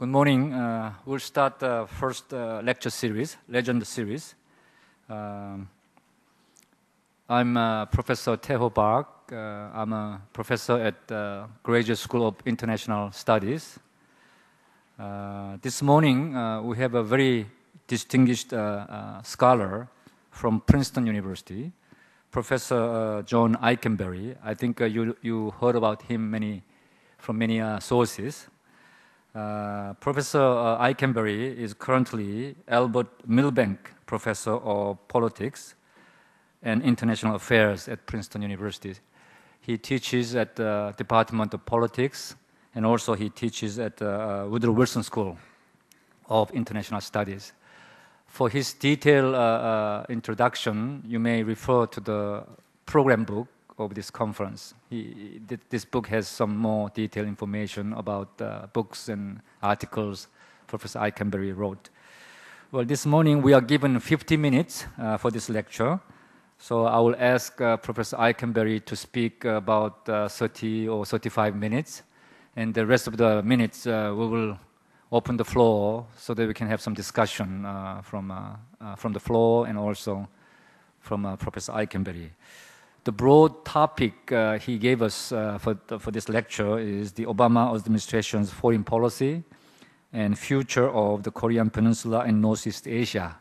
Good morning. We'll start the first lecture series, Legend Series. I'm Professor Tae-ho Park. I'm a professor at the Graduate School of International Studies. This morning, we have a very distinguished scholar from Princeton University, Professor John Eikenberry. I think you heard about him from many sources. Professor Eikenberry is currently Albert Milbank Professor of Politics and International Affairs at Princeton University. He teaches at the Department of Politics, and also he teaches at the Woodrow Wilson School of International Studies. For his detailed introduction, you may refer to the program book of this conference. This book has some more detailed information about books and articles Professor Eikenberry wrote. Well, this morning we are given 50 minutes for this lecture. So I will ask Professor Eikenberry to speak about 30 or 35 minutes. And the rest of the minutes we will open the floor so that we can have some discussion from the floor and also from Professor Eikenberry. The broad topic he gave us for this lecture is the Obama administration's foreign policy and future of the Korean Peninsula and Northeast Asia.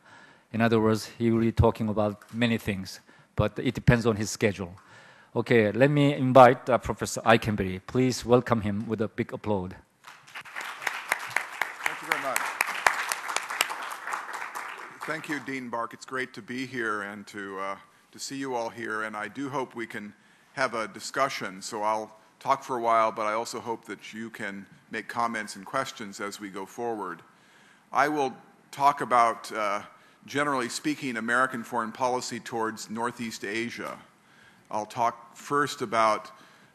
In other words, he will be talking about many things, but it depends on his schedule. Okay, let me invite Professor Eikenberry. Please welcome him with a big applause. Thank you very much. Thank you, Dean Bark. It's great to be here and to see you all here, and I do hope we can have a discussion. So I'll talk for a while, but I also hope that you can make comments and questions as we go forward. I will talk about, generally speaking, American foreign policy towards Northeast Asia. I'll talk first about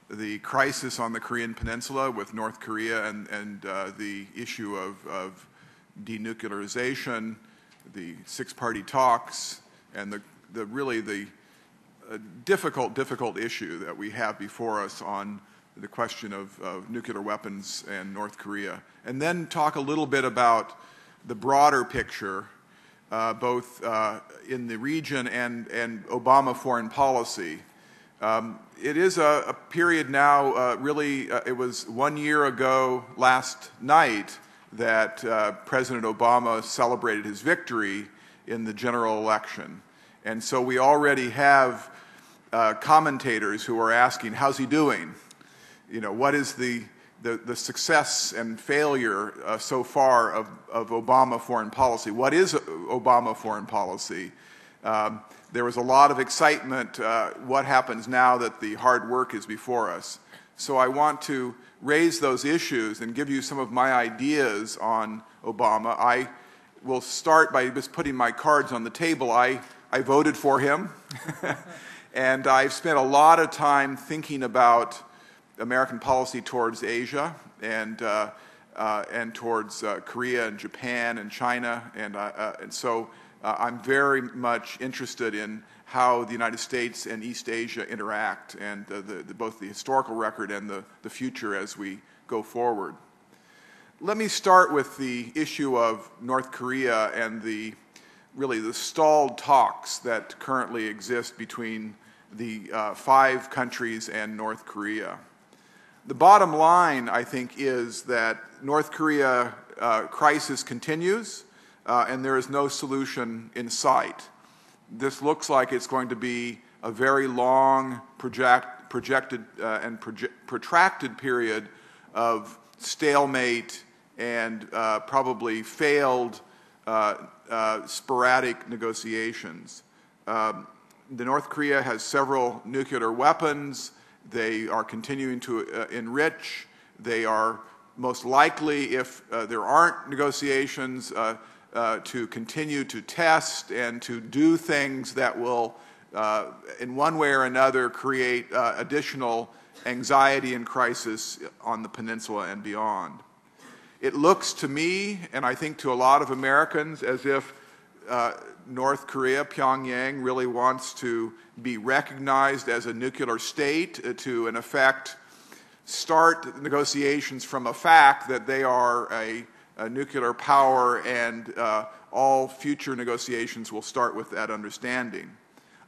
the crisis on the Korean Peninsula with North Korea and the issue of denuclearization, the six-party talks, and the difficult issue that we have before us on the question of nuclear weapons and North Korea. And then talk a little bit about the broader picture, both in the region and Obama foreign policy. It is a period now, it was 1 year ago last night that President Obama celebrated his victory in the general election. And so we already have commentators who are asking, how's he doing? You know, what is the success and failure so far of Obama foreign policy? What is Obama foreign policy? There was a lot of excitement. What happens now that the hard work is before us? So I want to raise those issues and give you some of my ideas on Obama. I will start by just putting my cards on the table. I voted for him, and I've spent a lot of time thinking about American policy towards Asia and towards Korea and Japan and China, and so I'm very much interested in how the United States and East Asia interact, and both the historical record and the future as we go forward. Let me start with the issue of North Korea and the stalled talks that currently exist between the 5 countries and North Korea. The bottom line, I think, is that North Korea crisis continues and there is no solution in sight. This looks like it's going to be a very long, protracted period of stalemate and probably failed sporadic negotiations. The North Korea has several nuclear weapons. They are continuing to enrich. They are most likely, if there aren't negotiations, to continue to test and to do things that will, in one way or another, create additional anxiety and crisis on the peninsula and beyond. It looks to me, and I think to a lot of Americans, as if North Korea, Pyongyang, really wants to be recognized as a nuclear state to, in effect, start negotiations from a fact that they are a nuclear power, and all future negotiations will start with that understanding.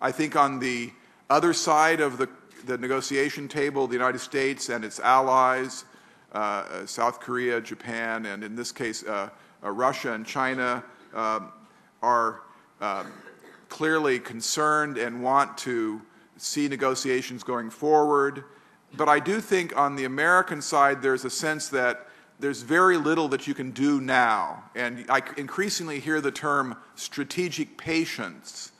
I think on the other side of the negotiation table, the United States and its allies, South Korea, Japan, and in this case Russia and China, are clearly concerned and want to see negotiations going forward. But I do think on the American side there's a sense that there's very little that you can do now. And I increasingly hear the term strategic patience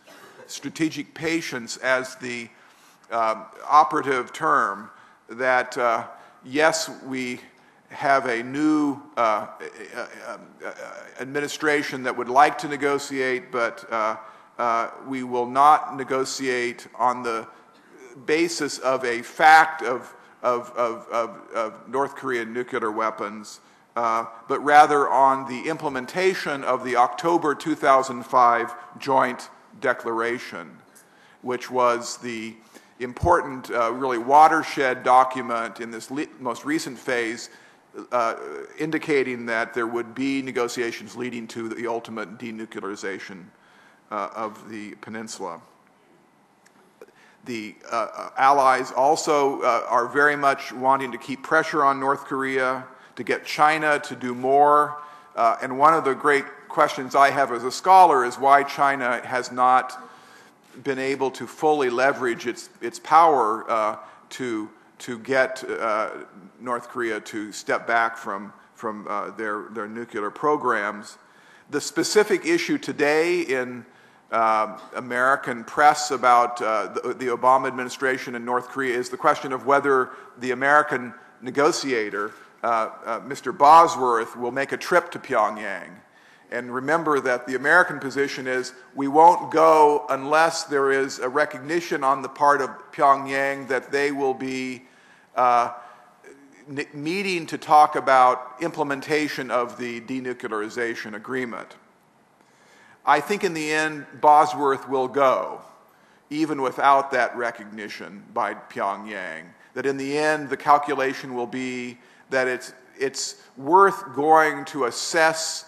as the operative term, that yes, we have a new administration that would like to negotiate, but we will not negotiate on the basis of a fact of North Korean nuclear weapons, but rather on the implementation of the October 2005 joint declaration, which was the important, really watershed document in this most recent phase, indicating that there would be negotiations leading to the ultimate denuclearization of the peninsula. The allies also are very much wanting to keep pressure on North Korea to get China to do more. And one of the great questions I have as a scholar is why China has not been able to fully leverage its power to get North Korea to step back from their nuclear programs. The specific issue today in American press about the Obama administration in North Korea is the question of whether the American negotiator, Mr. Bosworth, will make a trip to Pyongyang. And remember that the American position is we won't go unless there is a recognition on the part of Pyongyang that they will be meeting to talk about implementation of the denuclearization agreement. I think in the end, Bosworth will go, even without that recognition by Pyongyang. That in the end, the calculation will be that it's worth going to assess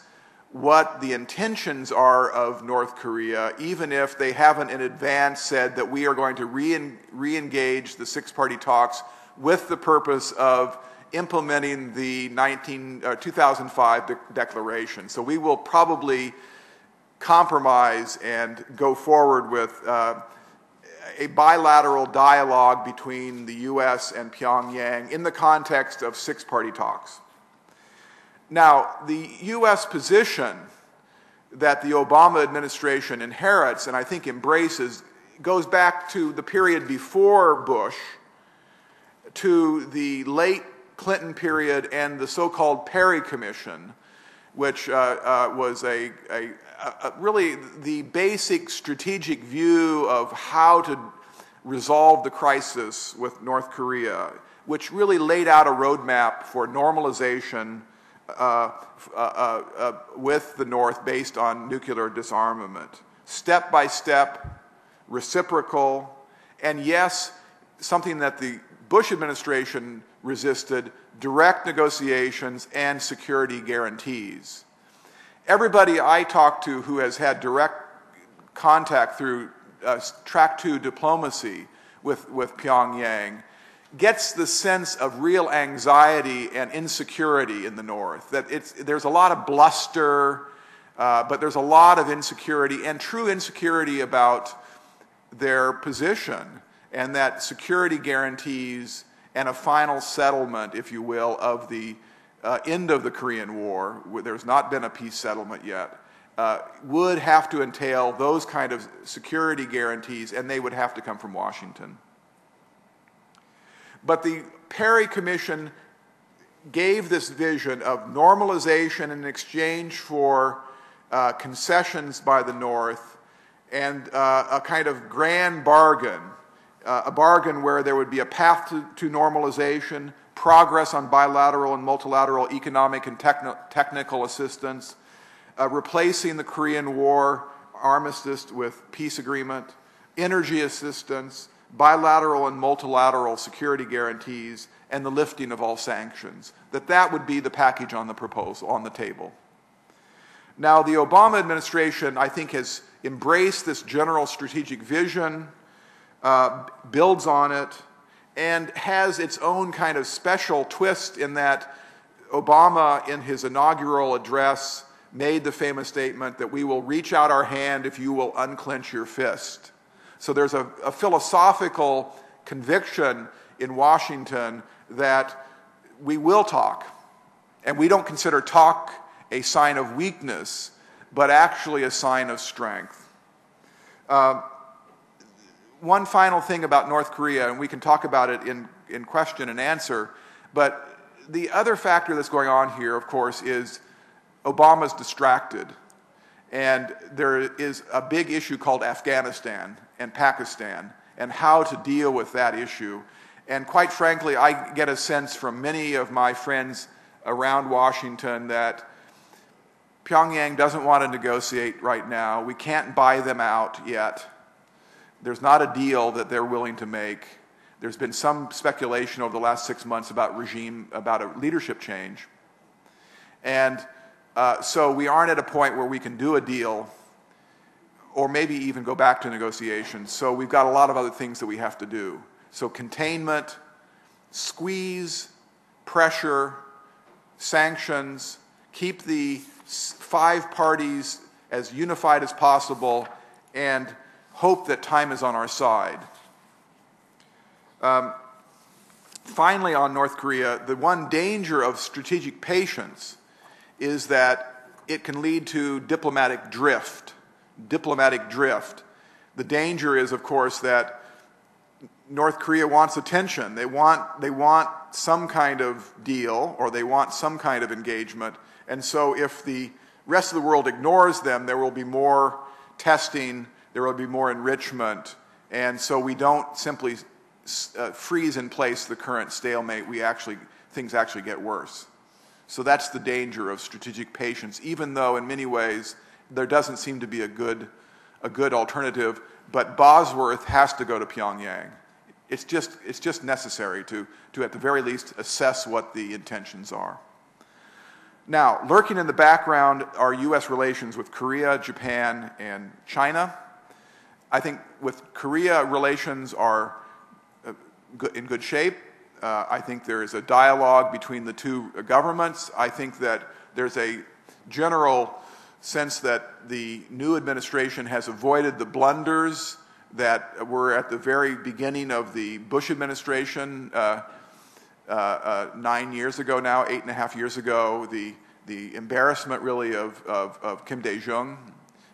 what the intentions are of North Korea, even if they haven't in advance said that we are going to re-engage the six-party talks with the purpose of implementing the 2005 declaration. So we will probably compromise and go forward with a bilateral dialogue between the U.S. and Pyongyang in the context of six-party talks. Now, the U.S. position that the Obama administration inherits, and I think embraces, goes back to the period before Bush, to the late Clinton period and the so-called Perry Commission, which was really the basic strategic view of how to resolve the crisis with North Korea, which really laid out a roadmap for normalization with the North based on nuclear disarmament. Step by step, reciprocal, and yes, something that the Bush administration resisted, direct negotiations and security guarantees. Everybody I talk to who has had direct contact through track 2 diplomacy with Pyongyang gets the sense of real anxiety and insecurity in the North. That there's a lot of bluster, but there's a lot of insecurity, and true insecurity about their position, and that security guarantees and a final settlement, if you will, of the end of the Korean War, where there's not been a peace settlement yet, would have to entail those kind of security guarantees, and they would have to come from Washington. But the Perry Commission gave this vision of normalization in exchange for concessions by the North, and a kind of grand bargain, a bargain where there would be a path to normalization, progress on bilateral and multilateral economic and technical assistance, replacing the Korean War armistice with peace agreement, energy assistance, bilateral and multilateral security guarantees, and the lifting of all sanctions. That would be the package on the proposal, on the table. Now, the Obama administration, I think, has embraced this general strategic vision, builds on it, and has its own kind of special twist in that Obama, in his inaugural address, made the famous statement that we will reach out our hand if you will unclench your fist. So there's a philosophical conviction in Washington that we will talk, and we don't consider talk a sign of weakness, but actually a sign of strength. One final thing about North Korea, and we can talk about it in question and answer, but the other factor that's going on here, of course, is Obama's distracted. And there is a big issue called Afghanistan and Pakistan and how to deal with that issue. And quite frankly, I get a sense from many of my friends around Washington that Pyongyang doesn't want to negotiate right now. We can't buy them out yet. There's not a deal that they're willing to make. There's been some speculation over the last 6 months about a leadership change. And so we aren't at a point where we can do a deal or maybe even go back to negotiations. So we've got a lot of other things that we have to do. So containment, squeeze, pressure, sanctions, keep the 5 parties as unified as possible, and hope that time is on our side. Finally, on North Korea, the one danger of strategic patience is that it can lead to diplomatic drift. The danger is, of course, that North Korea wants attention. They want some kind of deal, or they want some kind of engagement. And so if the rest of the world ignores them, there will be more testing, there will be more enrichment. And so we don't simply freeze in place the current stalemate. Things actually get worse. So that's the danger of strategic patience, even though in many ways there doesn't seem to be a good alternative. But Bosworth has to go to Pyongyang. It's just necessary to at the very least assess what the intentions are. Now, lurking in the background are U.S. relations with Korea, Japan, and China. I think with Korea, relations are in good shape. I think there is a dialogue between the two governments. I think that there's a general sense that the new administration has avoided the blunders that were at the very beginning of the Bush administration 9 years ago now, 8.5 years ago, the embarrassment really of Kim Dae-jung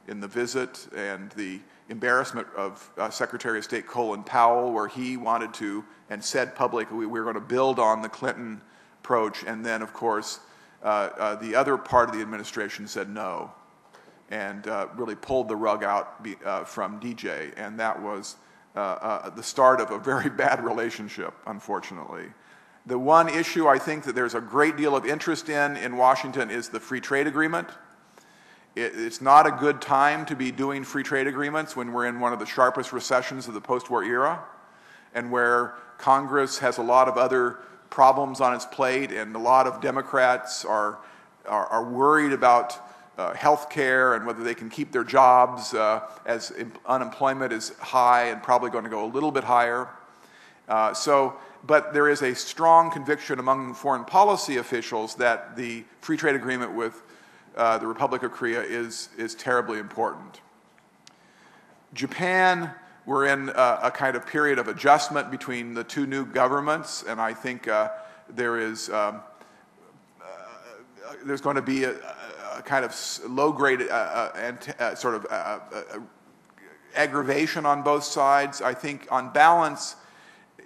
in the visit, and the embarrassment of Secretary of State Colin Powell, where he wanted to and said publicly we were going to build on the Clinton approach, and then of course the other part of the administration said no, and really pulled the rug out from DJ, and that was the start of a very bad relationship, unfortunately. The one issue I think that there's a great deal of interest in Washington is the free trade agreement. It's not a good time to be doing free trade agreements when we're in one of the sharpest recessions of the post-war era, and where Congress has a lot of other problems on its plate, and a lot of Democrats are worried about health care and whether they can keep their jobs as unemployment is high and probably going to go a little bit higher. But there is a strong conviction among foreign policy officials that the free trade agreement with the Republic of Korea is terribly important. Japan, we're in a kind of period of adjustment between the two new governments, and I think there's going to be a kind of low-grade aggravation on both sides. I think on balance,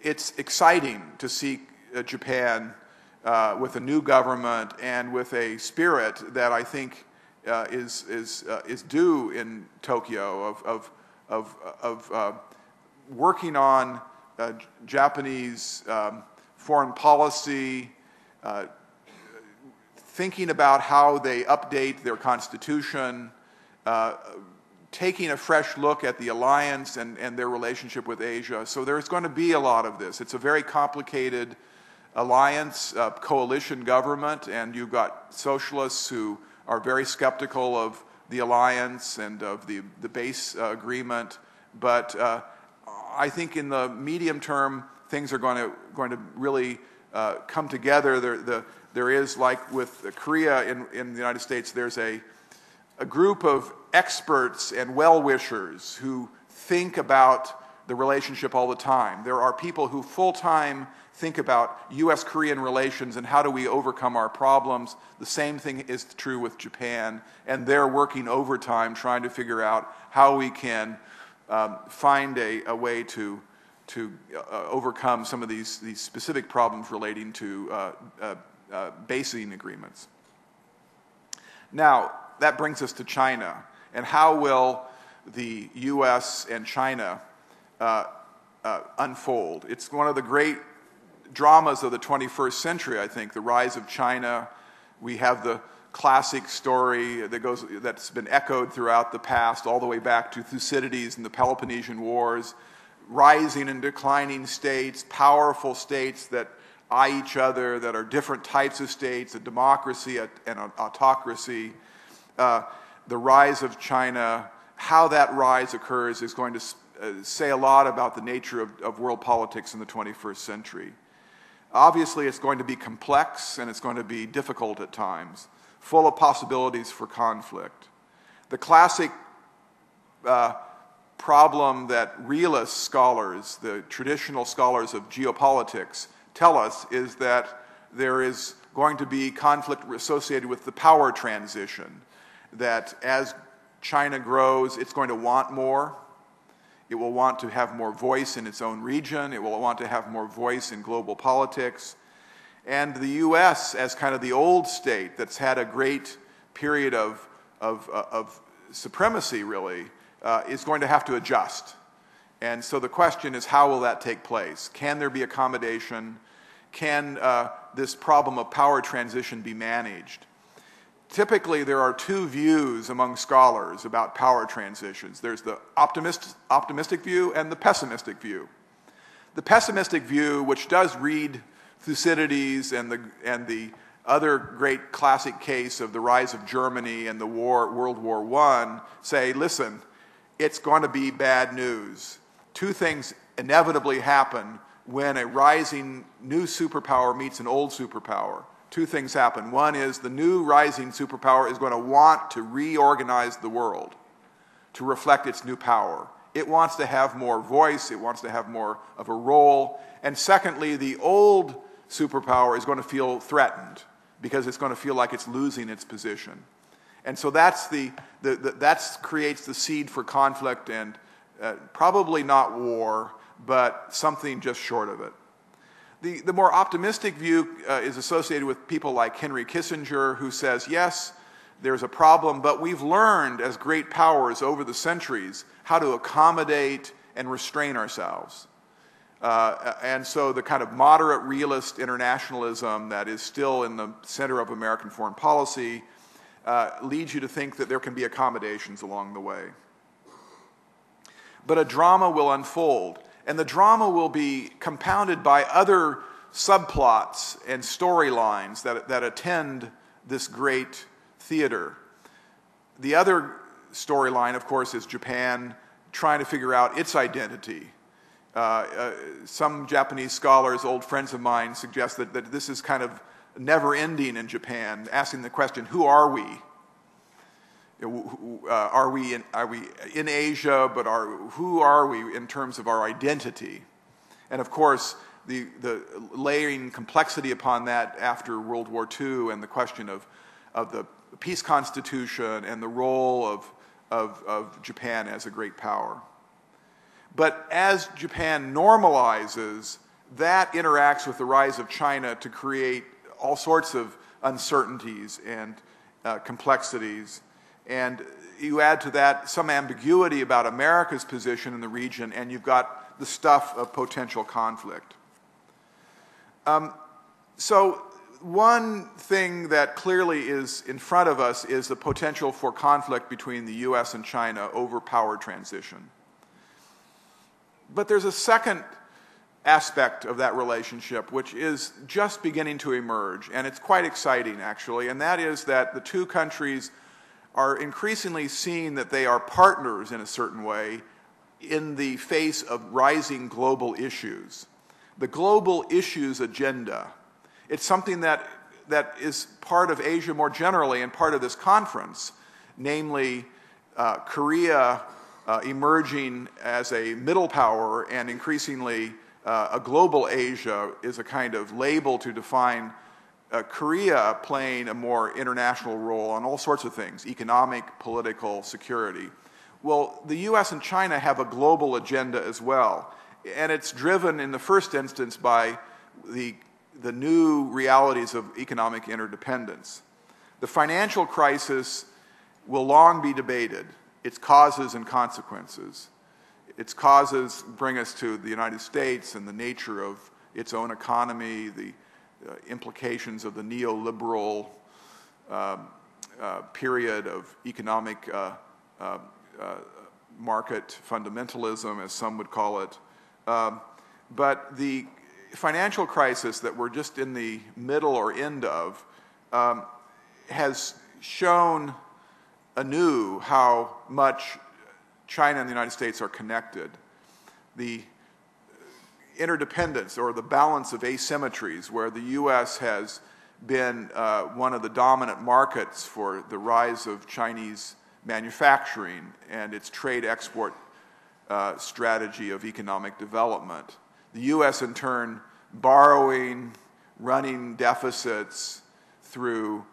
it's exciting to see Japan with a new government and with a spirit that I think is due in Tokyo of working on Japanese foreign policy, thinking about how they update their constitution, taking a fresh look at the alliance and their relationship with Asia. So there's going to be a lot of this. It's a very complicated alliance, coalition government, and you've got socialists who are very skeptical of the alliance and of the base agreement. But I think in the medium term, things are going to really come together. There is, like with Korea in the United States, there's a group of experts and well-wishers who think about the relationship all the time. There are people who full-time think about U.S.-Korean relations and how do we overcome our problems. The same thing is true with Japan, and they're working overtime trying to figure out how we can find a way to overcome some of these specific problems relating to basing agreements. Now, that brings us to China. And how will the U.S. and China unfold? It's one of the great dramas of the 21st century, I think, the rise of China. We have the classic story that's been echoed throughout the past, all the way back to Thucydides and the Peloponnesian Wars, rising and declining states, powerful states that eye each other, that are different types of states, a democracy and an autocracy. The rise of China, how that rise occurs is going to say a lot about the nature of world politics in the 21st century. Obviously, it's going to be complex and it's going to be difficult at times, full of possibilities for conflict. The classic problem that realist scholars, the traditional scholars of geopolitics, tell us is that there is going to be conflict associated with the power transition, that as China grows, it's going to want more. It will want to have more voice in its own region. It will want to have more voice in global politics. And the U.S., as kind of the old state that's had a great period of supremacy, really, is going to have to adjust. And so the question is, how will that take place? Can there be accommodation? Can this problem of power transition be managed? Typically, there are two views among scholars about power transitions. There's the optimistic view and the pessimistic view. The pessimistic view, which does read Thucydides and the other great classic case of the rise of Germany and the World War I, say, listen, it's going to be bad news. Two things inevitably happen when a rising new superpower meets an old superpower. Two things happen. One is the new rising superpower is going to want to reorganize the world to reflect its new power. It wants to have more voice. It wants to have more of a role. And secondly, the old superpower is going to feel threatened because it's going to feel like it's losing its position. And so that creates the seed for conflict and probably not war, but something just short of it. The more optimistic view is associated with people like Henry Kissinger, who says, yes, there's a problem, but we've learned as great powers over the centuries how to accommodate and restrain ourselves. And so the kind of moderate realist internationalism that is still in the center of American foreign policy leads you to think that there can be accommodations along the way. But a drama will unfold. And the drama will be compounded by other subplots and storylines that attend this great theater. The other storyline, of course, is Japan trying to figure out its identity. Some Japanese scholars, old friends of mine, suggest that this is kind of never-ending in Japan, asking the question, who are we? Are we in Asia, but who are we in terms of our identity? And of course, the layering complexity upon that after World War II and the question of the peace constitution and the role of Japan as a great power. But as Japan normalizes, that interacts with the rise of China to create all sorts of uncertainties and complexities. And you add to that some ambiguity about America's position in the region, and you've got the stuff of potential conflict. So one thing that clearly is in front of us is the potential for conflict between the U.S. and China over power transition. But there's a second aspect of that relationship which is just beginning to emerge, and it's quite exciting actually, and that is that the two countries are increasingly seeing that they are partners in a certain way in the face of rising global issues. The global issues agenda, it's something that is part of Asia more generally and part of this conference, namely Korea emerging as a middle power and increasingly a global Asia is a kind of label to define Korea playing a more international role on all sorts of things, economic, political, security. Well, the U.S. and China have a global agenda as well, and it's driven in the first instance by the new realities of economic interdependence. The financial crisis will long be debated, its causes and consequences. Its causes bring us to the United States and the nature of its own economy, the implications of the neoliberal period of economic market fundamentalism, as some would call it. But the financial crisis that we're just in the middle or end of has shown anew how much China and the United States are connected. The interdependence or the balance of asymmetries where the U.S. has been one of the dominant markets for the rise of Chinese manufacturing and its trade-export strategy of economic development. The U.S. in turn borrowing, running deficits through,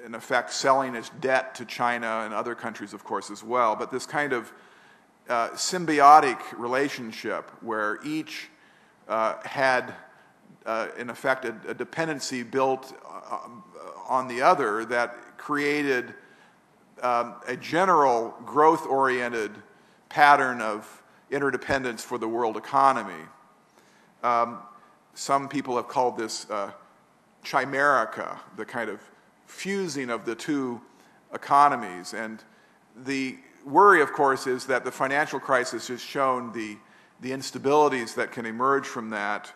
in effect, selling its debt to China and other countries, of course, as well. But this kind of symbiotic relationship where each had, in effect, a dependency built on the other that created a general growth-oriented pattern of interdependence for the world economy. Some people have called this chimerica, the kind of fusing of the two economies. And the worry, of course, is that the financial crisis has shown the instabilities that can emerge from that,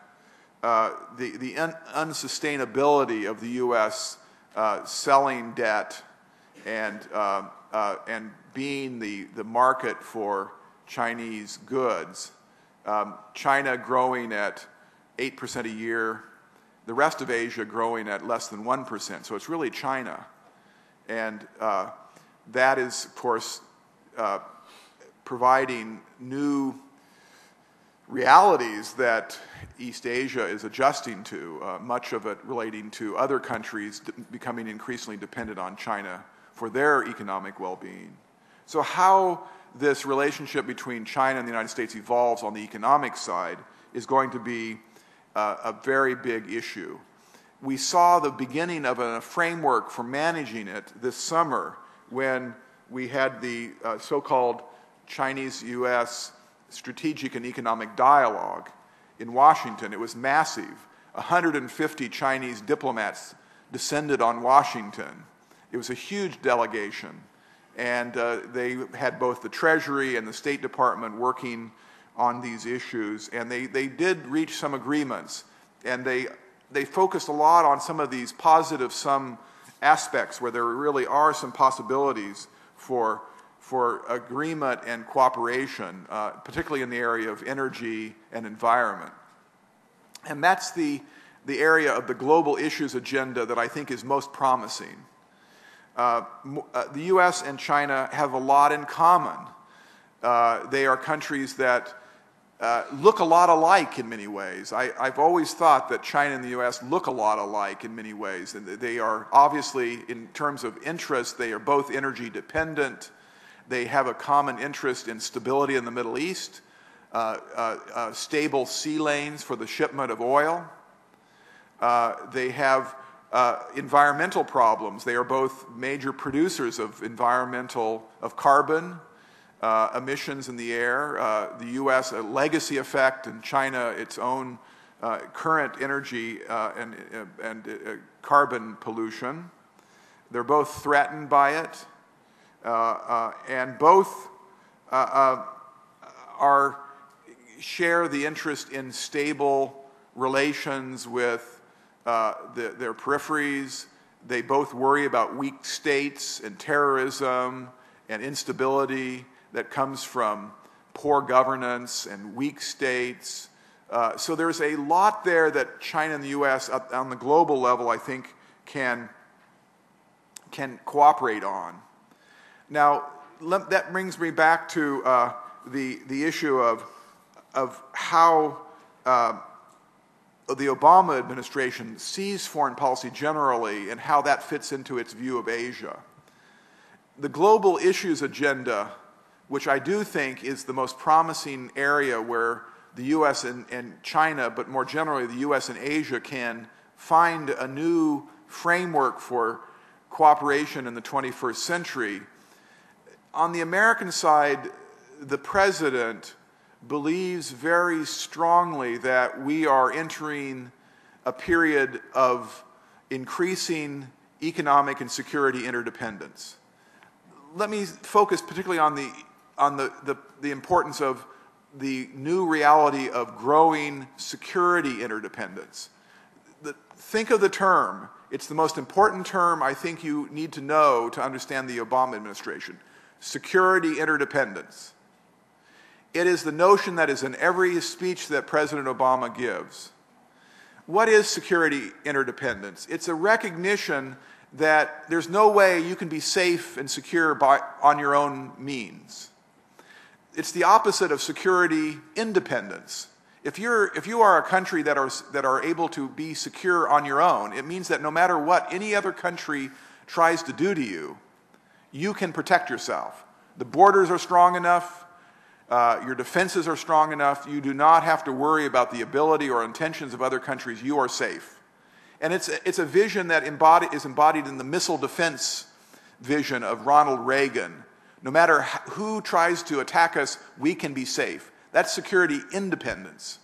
the unsustainability of the U.S. Selling debt and being the market for Chinese goods. China growing at 8% a year, the rest of Asia growing at less than 1%. So it's really China. And that is, of course, providing new realities that East Asia is adjusting to, much of it relating to other countries becoming increasingly dependent on China for their economic well-being. So how this relationship between China and the United States evolves on the economic side is going to be a very big issue. We saw the beginning of a framework for managing it this summer when we had the so-called Chinese-U.S. Strategic and Economic Dialogue in Washington. It was massive. 150 Chinese diplomats descended on Washington. It was a huge delegation. And they had both the Treasury and the State Department working on these issues. And they did reach some agreements. And they focused a lot on some of these positive sum aspects where there really are some possibilities for agreement and cooperation, particularly in the area of energy and environment. And that's the area of the global issues agenda that I think is most promising. The U.S. and China have a lot in common. They are countries that look a lot alike in many ways. I've always thought that China and the U.S. look a lot alike in many ways. And they are obviously, in terms of interest, they are both energy dependent. They have a common interest in stability in the Middle East, stable sea lanes for the shipment of oil. They have environmental problems. They are both major producers of carbon emissions in the air. The U.S. a legacy effect, and China its own current energy and carbon pollution. They're both threatened by it, and both share the interest in stable relations with their peripheries. They both worry about weak states and terrorism and instability that comes from poor governance and weak states. So there's a lot there that China and the U.S. on the global level, I think, can cooperate on. Now, that brings me back to the issue of how the Obama administration sees foreign policy generally and how that fits into its view of Asia. The global issues agenda, which I do think is the most promising area where the U.S. and China, but more generally the U.S. and Asia, can find a new framework for cooperation in the 21st century. On the American side, the president believes very strongly that we are entering a period of increasing economic and security interdependence. Let me focus particularly on the importance of the new reality of growing security interdependence. Think of the term. It's the most important term I think you need to know to understand the Obama administration. Security interdependence. It is the notion that is in every speech that President Obama gives. What is security interdependence? It's a recognition that there's no way you can be safe and secure on your own means. It's the opposite of security independence. If you are a country that are able to be secure on your own, it means that no matter what any other country tries to do to you, you can protect yourself. The borders are strong enough. Your defenses are strong enough. You do not have to worry about the ability or intentions of other countries. You are safe. And it's a vision that is embodied in the missile defense vision of Ronald Reagan. No matter who tries to attack us, we can be safe. That's security independence.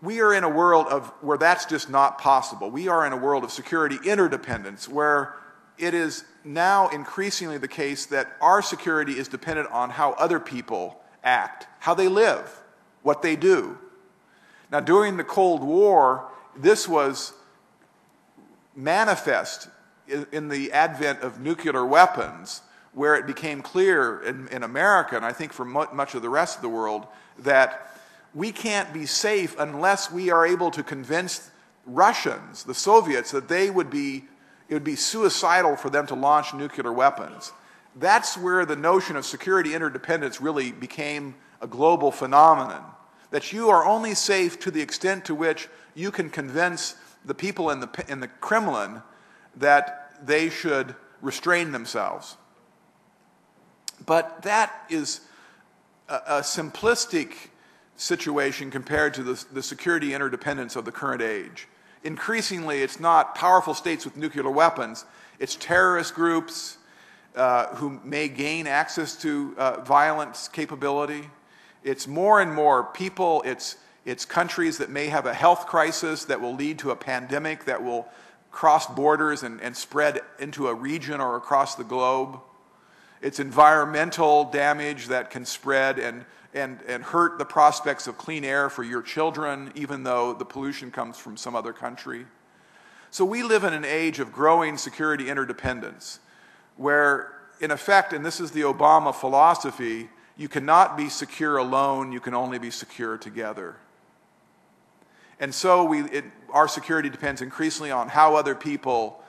We are in a world where that's just not possible. We are in a world of security interdependence, where it is now increasingly the case that our security is dependent on how other people act, how they live, what they do. Now, during the Cold War, this was manifest in the advent of nuclear weapons, where it became clear in America, and I think for much of the rest of the world, that we can't be safe unless we are able to convince Russians, the Soviets, that it would be suicidal for them to launch nuclear weapons. That's where the notion of security interdependence really became a global phenomenon, that you are only safe to the extent to which you can convince the people in the Kremlin that they should restrain themselves. But that is a simplistic situation compared to the security interdependence of the current age. Increasingly, it's not powerful states with nuclear weapons. It's terrorist groups who may gain access to violence capability. It's more and more people. It's countries that may have a health crisis that will lead to a pandemic that will cross borders and spread into a region or across the globe. It's environmental damage that can spread and hurt the prospects of clean air for your children, even though the pollution comes from some other country. So we live in an age of growing security interdependence, where, in effect, and this is the Obama philosophy, you cannot be secure alone, you can only be secure together. And so our security depends increasingly on how other people,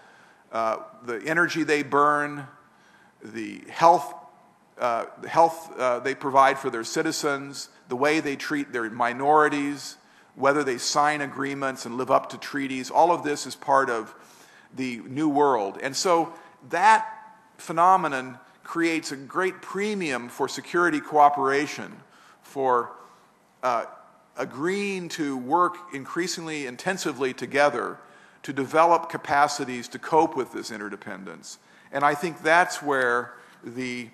the energy they burn, the health they provide for their citizens, the way they treat their minorities, whether they sign agreements and live up to treaties. All of this is part of the new world. And so that phenomenon creates a great premium for security cooperation, for agreeing to work increasingly intensively together to develop capacities to cope with this interdependence. And I think that's where the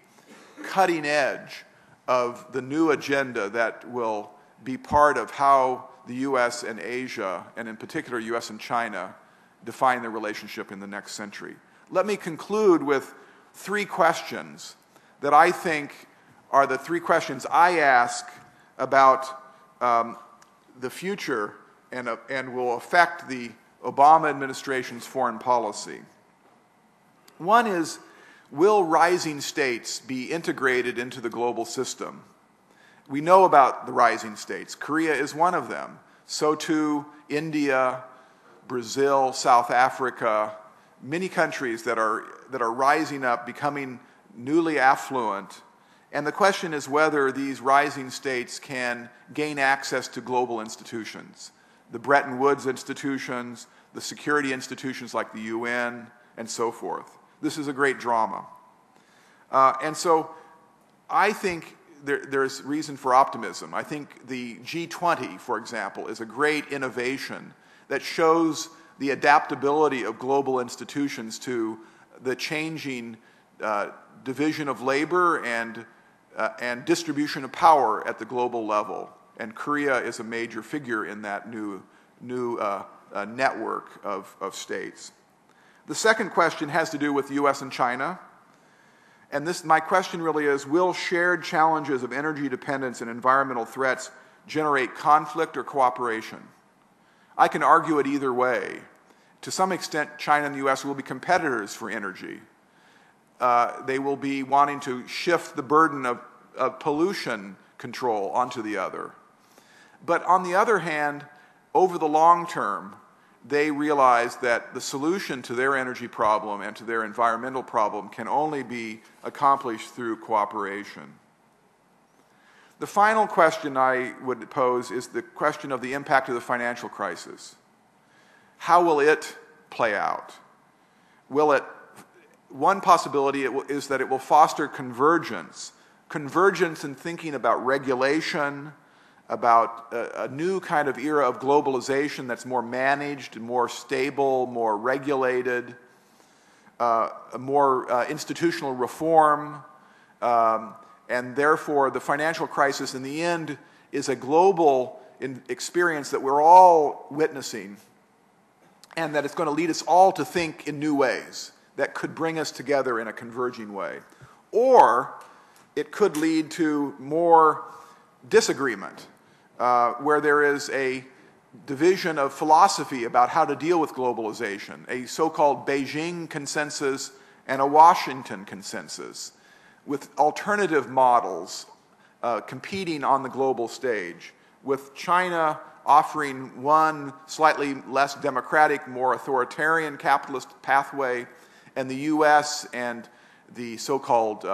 cutting edge of the new agenda that will be part of how the U.S. and Asia, and in particular U.S. and China, define their relationship in the next century. Let me conclude with 3 questions that I think are the 3 questions I ask about the future and will affect the Obama administration's foreign policy. One is, will rising states be integrated into the global system? We know about the rising states. Korea is one of them. So too India, Brazil, South Africa, many countries that are rising up, becoming newly affluent. And the question is whether these rising states can gain access to global institutions. The Bretton Woods institutions, the security institutions like the UN, and so forth. This is a great drama. And so I think there's reason for optimism. I think the G20, for example, is a great innovation that shows the adaptability of global institutions to the changing division of labor and distribution of power at the global level. And Korea is a major figure in that new network of states. The second question has to do with the U.S. and China. And my question really is, will shared challenges of energy dependence and environmental threats generate conflict or cooperation? I can argue it either way. To some extent, China and the U.S. will be competitors for energy. They will be wanting to shift the burden of pollution control onto the other. But on the other hand, over the long term, they realize that the solution to their energy problem and to their environmental problem can only be accomplished through cooperation. The final question I would pose is the question of the impact of the financial crisis. How will it play out? One possibility is that it will foster convergence in thinking about regulation, about a new kind of era of globalization that's more managed, more stable, more regulated, more institutional reform, and therefore the financial crisis in the end is a global experience that we're all witnessing, and that it's going to lead us all to think in new ways that could bring us together in a converging way. Or it could lead to more disagreement, where there is a division of philosophy about how to deal with globalization, a so-called Beijing consensus and a Washington consensus, with alternative models competing on the global stage, with China offering one slightly less democratic, more authoritarian capitalist pathway, and the U.S. and the so-called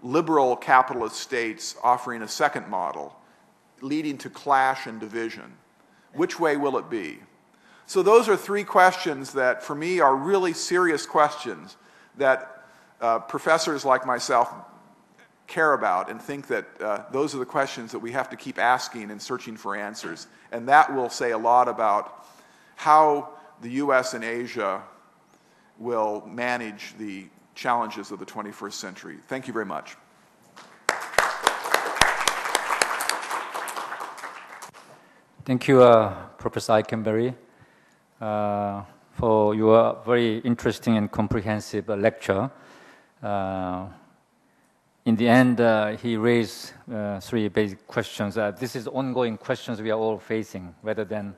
liberal capitalist states offering a second model, leading to clash and division. Which way will it be? So those are 3 questions that, for me, are really serious questions that professors like myself care about and think that those are the questions that we have to keep asking and searching for answers. And that will say a lot about how the U.S. and Asia will manage the challenges of the 21st century. Thank you very much. Thank you, Professor Eikenberry, for your very interesting and comprehensive lecture. In the end, he raised 3 basic questions. This is ongoing questions we are all facing, rather than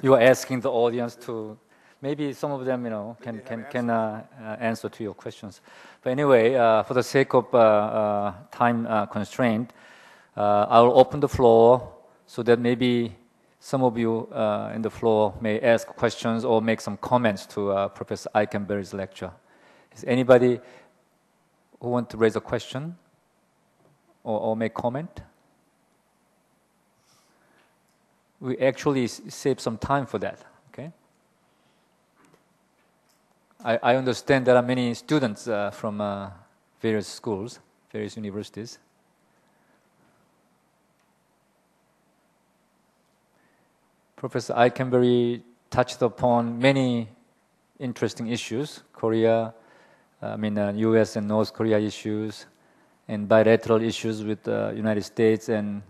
you are asking the audience to. Maybe some of them, can answer to your questions. But anyway, for the sake of time constraint, I will open the floor so that maybe some of you in the floor may ask questions or make some comments to Professor Eikenberry's lecture. Is anybody who want to raise a question or make comment? We actually save some time for that, okay? I understand there are many students from various schools, various universities. Professor Eikenberry touched upon many interesting issues, Korea, US and North Korea issues, and bilateral issues with the United States and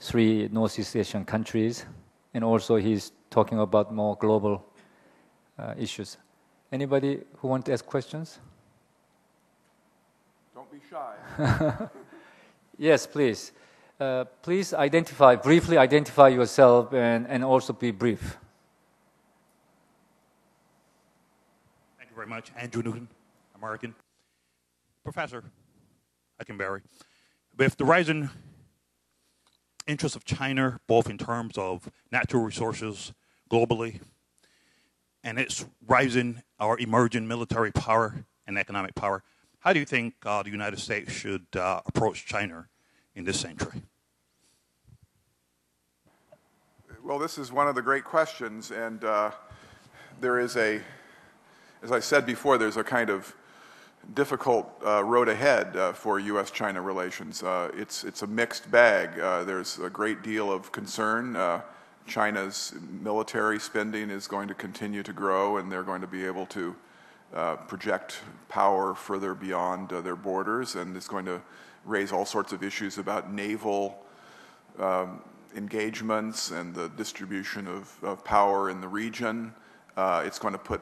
3 Northeast Asian countries. and also he's talking about more global issues. Anybody who want to ask questions? Don't be shy. Yes, please. Please briefly identify yourself and also be brief. Thank you very much. Andrew Newton, American. Professor Eikenberry, with the rising interest of China, both in terms of natural resources globally and its rising or emerging military power and economic power, how do you think the United States should approach China in this century? Well, this is one of the great questions, and there is as I said before, there's a kind of difficult road ahead for U.S.-China relations. It's a mixed bag. There's a great deal of concern. China's military spending is going to continue to grow, and they're going to be able to project power further beyond their borders, and it's going to raise all sorts of issues about naval engagements and the distribution of power in the region. It's going to put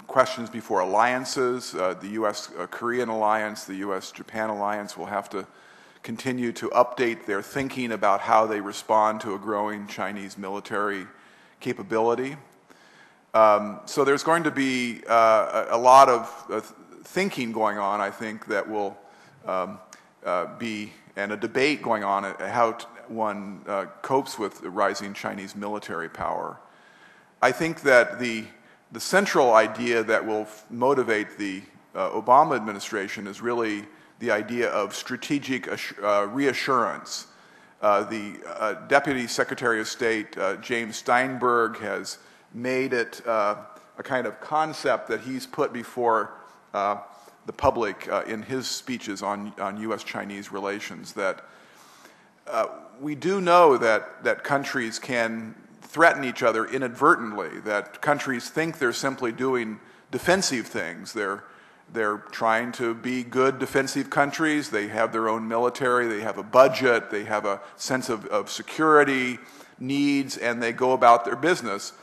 questions before alliances. The U.S.-Korean alliance, the U.S.-Japan alliance will have to continue to update their thinking about how they respond to a growing Chinese military capability. So there's going to be a lot of thinking going on, I think, that will and a debate going on at how one copes with the rising Chinese military power. I think that the central idea that will motivate the Obama administration is really the idea of strategic reassurance. The Deputy Secretary of State, James Steinberg, has made it a kind of concept that he's put before the public in his speeches on U.S.-Chinese relations, that we do know that countries can threaten each other inadvertently, that countries think they're simply doing defensive things. They're trying to be good defensive countries. They have their own military. They have a budget. They have a sense of security needs, and they go about their business.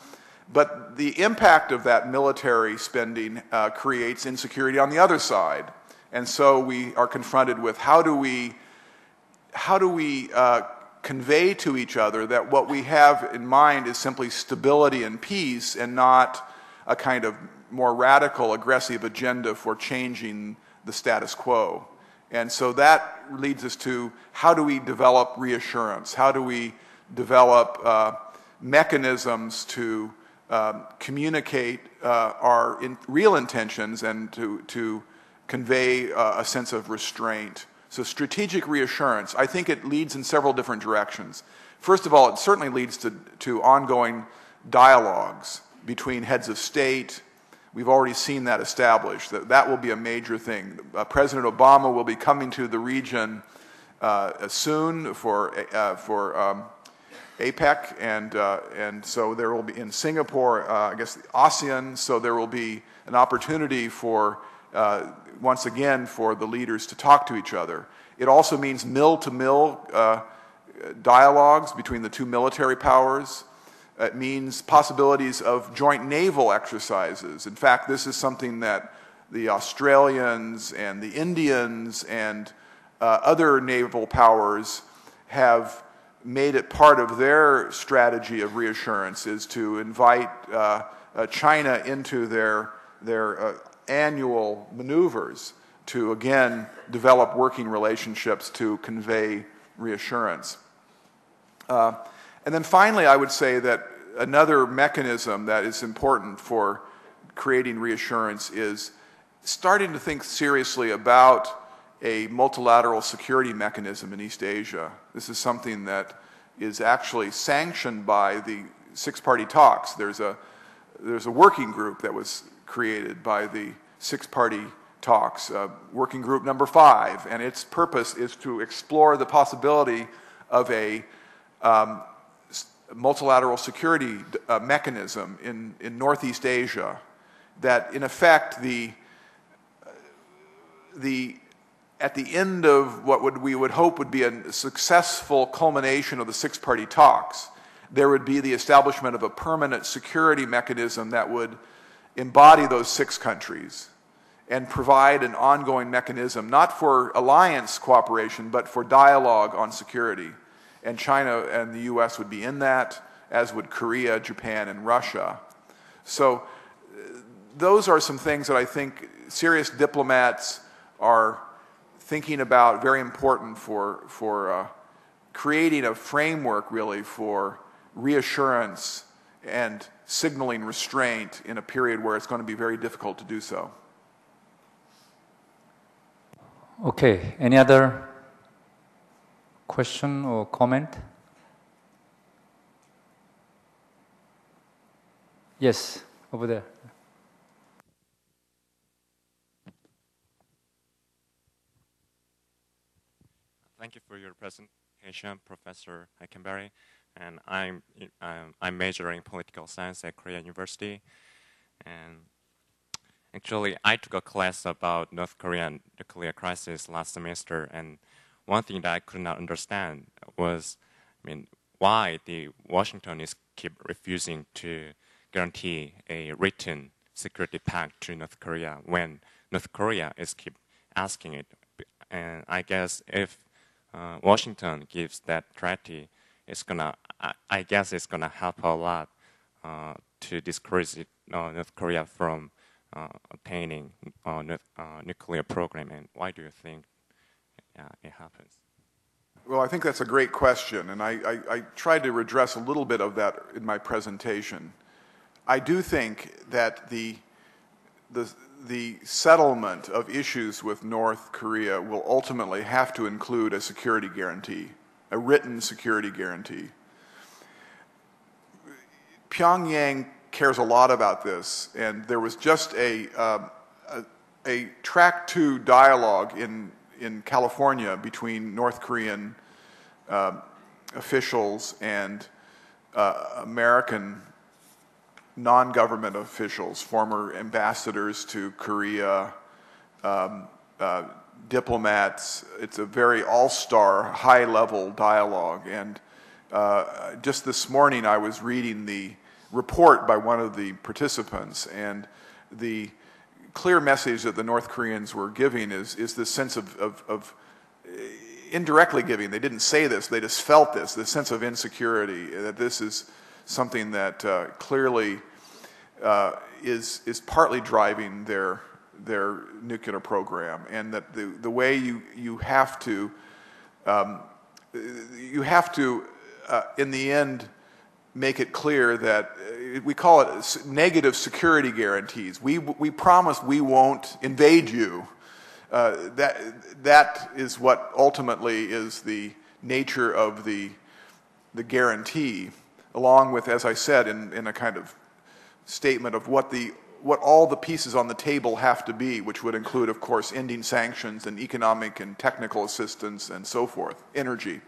But the impact of that military spending creates insecurity on the other side. And so we are confronted with how do we convey to each other that what we have in mind is simply stability and peace, and not a kind of more radical, aggressive agenda for changing the status quo. And so that leads us to, how do we develop reassurance? How do we develop mechanisms to communicate our real intentions and to convey a sense of restraint? So strategic reassurance, I think it leads in several different directions. First of all, it certainly leads to ongoing dialogues between heads of state. We've already seen that established. That will be a major thing. President Obama will be coming to the region soon for APEC, and so there will be in Singapore, I guess ASEAN. So there will be an opportunity for once again for the leaders to talk to each other. It also means mill-to-mill dialogues between the two military powers. It means possibilities of joint naval exercises. In fact, this is something that the Australians and the Indians and other naval powers have made it part of their strategy of reassurance, is to invite China into their annual maneuvers to, again, develop working relationships to convey reassurance. And then finally, I would say that another mechanism that is important for creating reassurance is starting to think seriously about a multilateral security mechanism in East Asia. This is something that is actually sanctioned by the six-party talks. There's a working group that was created by the six-party talks, working group number 5, and its purpose is to explore the possibility of a multilateral security mechanism in Northeast Asia, that in effect at the end of what we would hope would be a successful culmination of the six-party talks, there would be the establishment of a permanent security mechanism that would embody those 6 countries and provide an ongoing mechanism, not for alliance cooperation, but for dialogue on security. And China and the US would be in that, as would Korea, Japan, and Russia. So those are some things that I think serious diplomats are thinking about, very important for creating a framework, really, for reassurance and signaling restraint in a period where it's going to be very difficult to do so. Okay, any other question or comment? Yes, over there. Thank you for your presentation, Professor Heckenberry. And I'm majoring in political science at Korea University. And actually, I took a class about North Korean nuclear crisis last semester. And one thing that I could not understand was, why the Washington is keep refusing to guarantee a written security pact to North Korea when North Korea is keep asking it. And I guess if Washington gives that treaty, I guess it's gonna help a lot to discourage North Korea from obtaining nuclear program. And why do you think it happens? Well, I think that's a great question, and I tried to address a little bit of that in my presentation. I do think that the settlement of issues with North Korea will ultimately have to include a security guarantee, a written security guarantee. Pyongyang cares a lot about this, and there was just a track 2 dialogue in California between North Korean officials and American non-government officials, former ambassadors to Korea, diplomats. It's a very all-star, high-level dialogue. And just this morning I was reading the report by one of the participants, and the clear message that the North Koreans were giving is this sense of indirectly giving. They didn't say this, they just felt this sense of insecurity, that this is something that clearly is partly driving their nuclear program, and that the way you have to in the end make it clear that we call it negative security guarantees. We promise we won't invade you. That is what ultimately is the nature of the guarantee, along with, as I said, in a kind of statement of what all the pieces on the table have to be, which would include, of course, ending sanctions and economic and technical assistance and so forth, energy.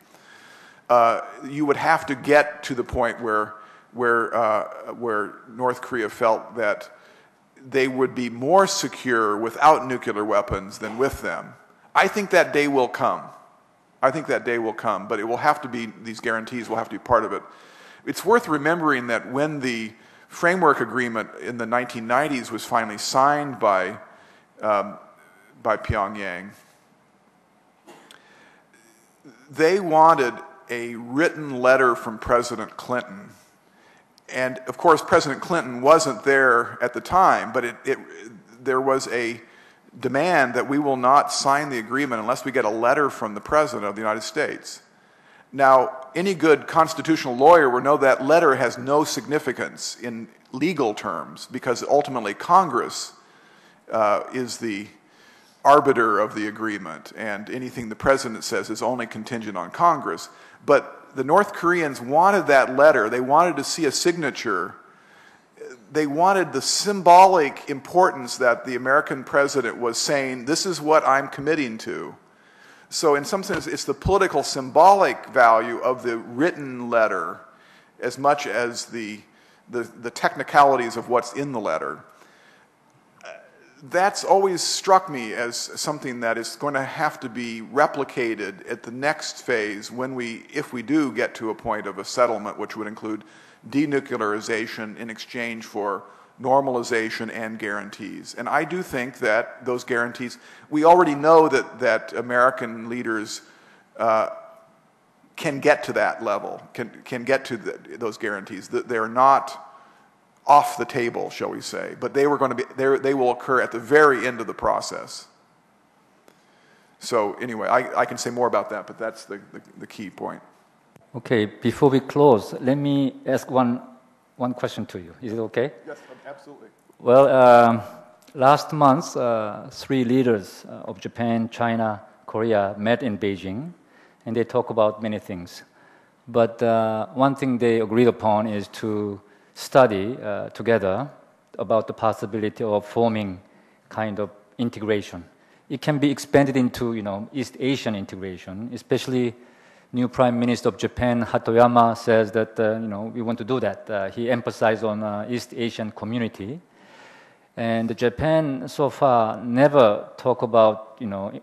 You would have to get to the point where North Korea felt that they would be more secure without nuclear weapons than with them. I think that day will come. But it will have to be, these guarantees will have to be part of it. It's worth remembering that when the framework agreement in the 1990s was finally signed by Pyongyang, they wanted a written letter from President Clinton. And of course, President Clinton wasn't there at the time, but there was a demand that we will not sign the agreement unless we get a letter from the President of the United States. Now, any good constitutional lawyer will know that letter has no significance in legal terms, because ultimately Congress is the arbiter of the agreement, and anything the President says is only contingent on Congress. But the North Koreans wanted that letter. They wanted to see a signature. They wanted the symbolic importance that the American president was saying, this is what I'm committing to. So in some sense, it's the political symbolic value of the written letter as much as the technicalities of what's in the letter. that's always struck me as something that is going to have to be replicated at the next phase if we do get to a point of a settlement, which would include denuclearization in exchange for normalization and guarantees. And I do think that those guarantees, we already know that American leaders can get to that level, can get to those guarantees. They're not off the table, shall we say, but they will occur at the very end of the process. So anyway, I can say more about that, but that's the key point. Okay, before we close, let me ask one question to you. Is it okay? Yes, absolutely. Well, last month, 3 leaders of Japan, China, Korea met in Beijing, and they talk about many things. But one thing they agreed upon is to study together about the possibility of forming kind of integration. It can be expanded into, East Asian integration, especially new Prime Minister of Japan, Hatoyama, says that, we want to do that. He emphasized on East Asian community. And Japan so far never talk about,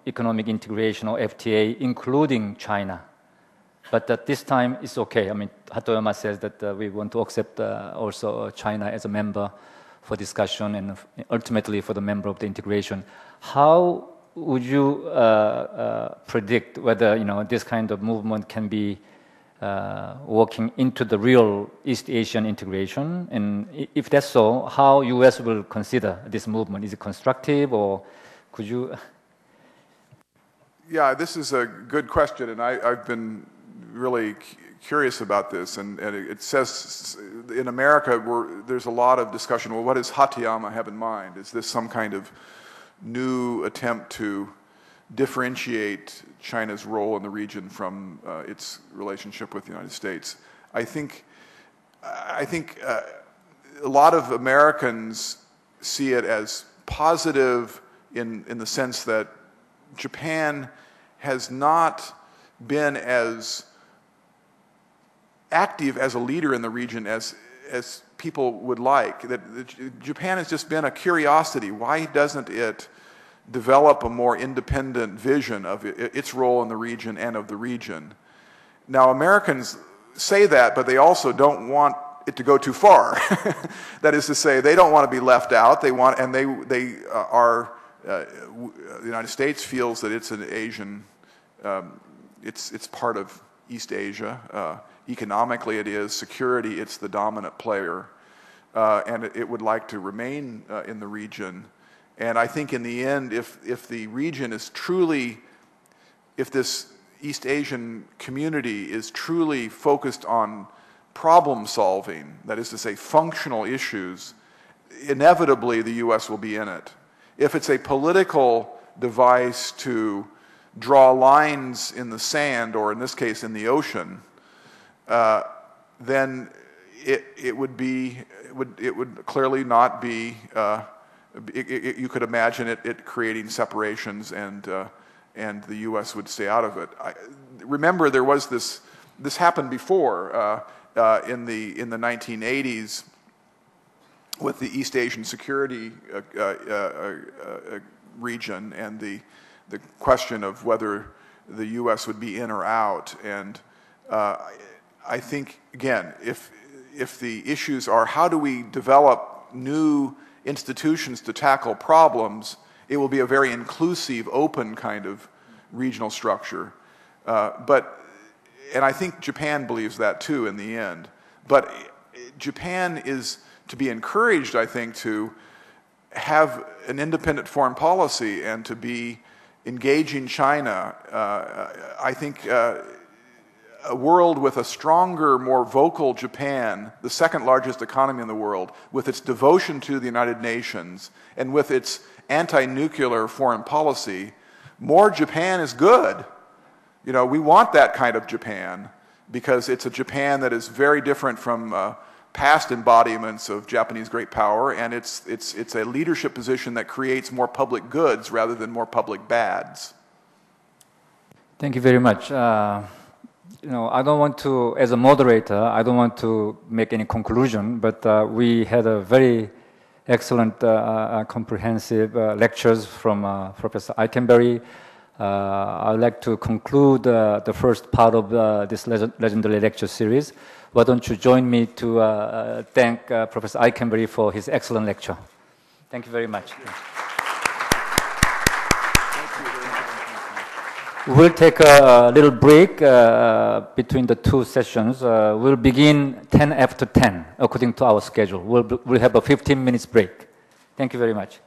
economic integration or FTA, including China. But at this time, it's okay. I mean, Hatoyama says that we want to accept also China as a member for discussion and ultimately for the member of the integration. How would you predict whether this kind of movement can be working into the real East Asian integration? And if that's so, how U.S. will consider this movement? Is it constructive, or could you? Yeah, this is a good question, and I've been really curious about this. And it says in America, there's a lot of discussion. Well, what does Hatoyama have in mind? Is this some kind of new attempt to differentiate China's role in the region from its relationship with the United States? I think a lot of Americans see it as positive in the sense that Japan has not been as active as a leader in the region as people would like. That Japan has just been a curiosity. Why doesn't it develop a more independent vision of its role in the region and of the region? Now, Americans say that, but they also don't want it to go too far. That is to say, they don't want to be left out. The United States feels that it's an Asian, it's part of East Asia. Economically it is. Security, it's the dominant player. And it would like to remain in the region. And I think in the end, if the region is truly, if this East Asian community is truly focused on problem solving, that is to say functional issues, inevitably the U.S. will be in it. If it's a political device to draw lines in the sand, or in this case in the ocean, then it would clearly not be. You could imagine it creating separations, and the U.S. would stay out of it. Remember, there was this happened before in the 1980s with the East Asian security region and the question of whether the U.S. would be in or out. And I think, again, if the issues are how do we develop new institutions to tackle problems, it will be a very inclusive, open kind of regional structure. And I think Japan believes that too in the end. But Japan is to be encouraged, I think, to have an independent foreign policy and to be engaging China. I think a world with a stronger, more vocal Japan, the second largest economy in the world, with its devotion to the United Nations and with its anti-nuclear foreign policy, more Japan is good. We want that kind of Japan because it's a Japan that is very different from past embodiments of Japanese great power, and it's a leadership position that creates more public goods rather than more public bads. Thank you very much. I don't want to, as a moderator, I don't want to make any conclusion, but we had a very excellent, comprehensive lectures from Professor Eikenberry. I'd like to conclude the first part of this legendary lecture series. Why don't you join me to thank Professor Eikenberry for his excellent lecture. Thank you very much. We'll take a little break between the two sessions. We'll begin 10 after 10, according to our schedule. We'll have a 15 minutes break. Thank you very much.